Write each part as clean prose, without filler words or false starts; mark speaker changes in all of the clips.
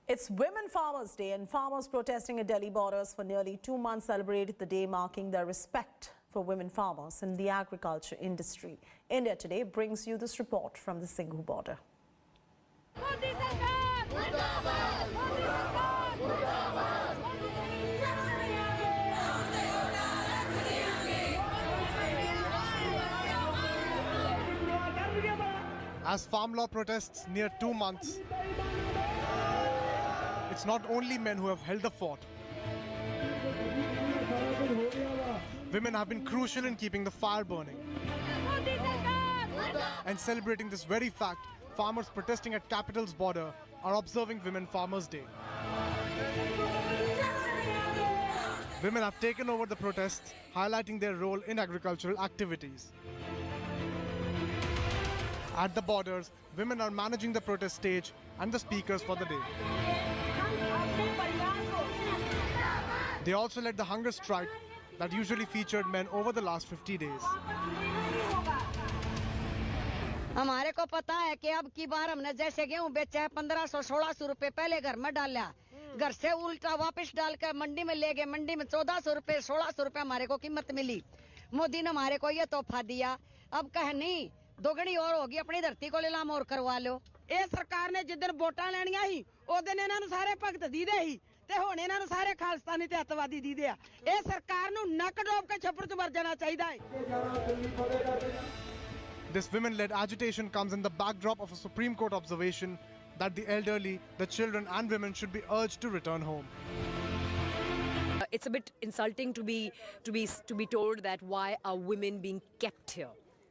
Speaker 1: It's Women Farmers Day, and farmers protesting at Delhi borders for nearly 2 months celebrated the day, marking their respect for women farmers in the agriculture industry. India Today brings you this report from the Singhu border.
Speaker 2: As farm law protests near 2 months, it's not only men who have held the fort. Women have been crucial in keeping the fire burning. And celebrating this very fact, farmers protesting at capital's border are observing Women Farmers Day. Women have taken over the protests, highlighting their role in agricultural activities. At the borders, women are managing the protest stage and the speakers for the day. They also led the hunger strike that usually featured men over the last 50 days.
Speaker 3: हमारे को पता है कि अब की बार हमने जैसे गेहूं बेचा है 1500-1600 रुपए पहले घर में डाला, घर से उल्टा वापस डाल कर मंडी में ले गए, मंडी में 1400 रुपए 1600 रुपए हमारे को कीमत मिली। मोदी ने हमारे को ये तोहफा दिया, अब कह नहीं दोगुनी और होगी, अपनी धरती को नीलाम और करवा लो। ये सरकार ने जिस दिन वोटां लेनियां ही उस दिन इन्हां नूं सारे भगत दी दे ही ते हुण इन्हां नूं सारे खालिस्तानी ते अतवादी दी दे आ। ये सरकार नूं नक डोब के छप्पर च मर जाना चाहिदा है।
Speaker 2: This women-led agitation comes in the backdrop of a Supreme Court observation that the elderly, the children and women should be urged to return home.
Speaker 4: It's a bit insulting to be told that why are women being kept here?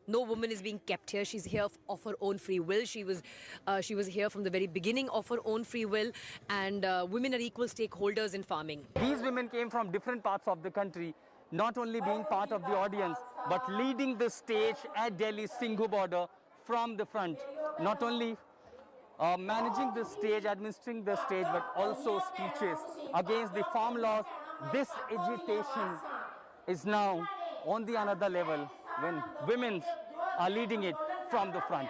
Speaker 4: No woman is being kept here. She's here of her own free will. She was here from the very beginning of her own free will, and women are equal stakeholders in farming.
Speaker 5: These women came from different parts of the country, not only being part of the audience, but leading the stage at Delhi's Singhu border from the front. Not only managing the stage, administering the stage, but also speeches against the farm laws. This agitation is now on the another level when women are leading it from the front.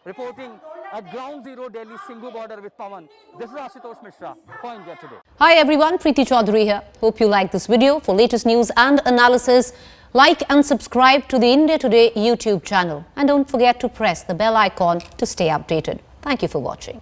Speaker 5: Reporting at Ground Zero, Delhi Singhu border with Pawan, this is Ashutosh Mishra for India Today.
Speaker 6: Hi everyone, Preeti Chaudhary here. Hope you like this video. For latest news and analysis, like and subscribe to the India Today YouTube channel. And don't forget to press the bell icon to stay updated. Thank you for watching.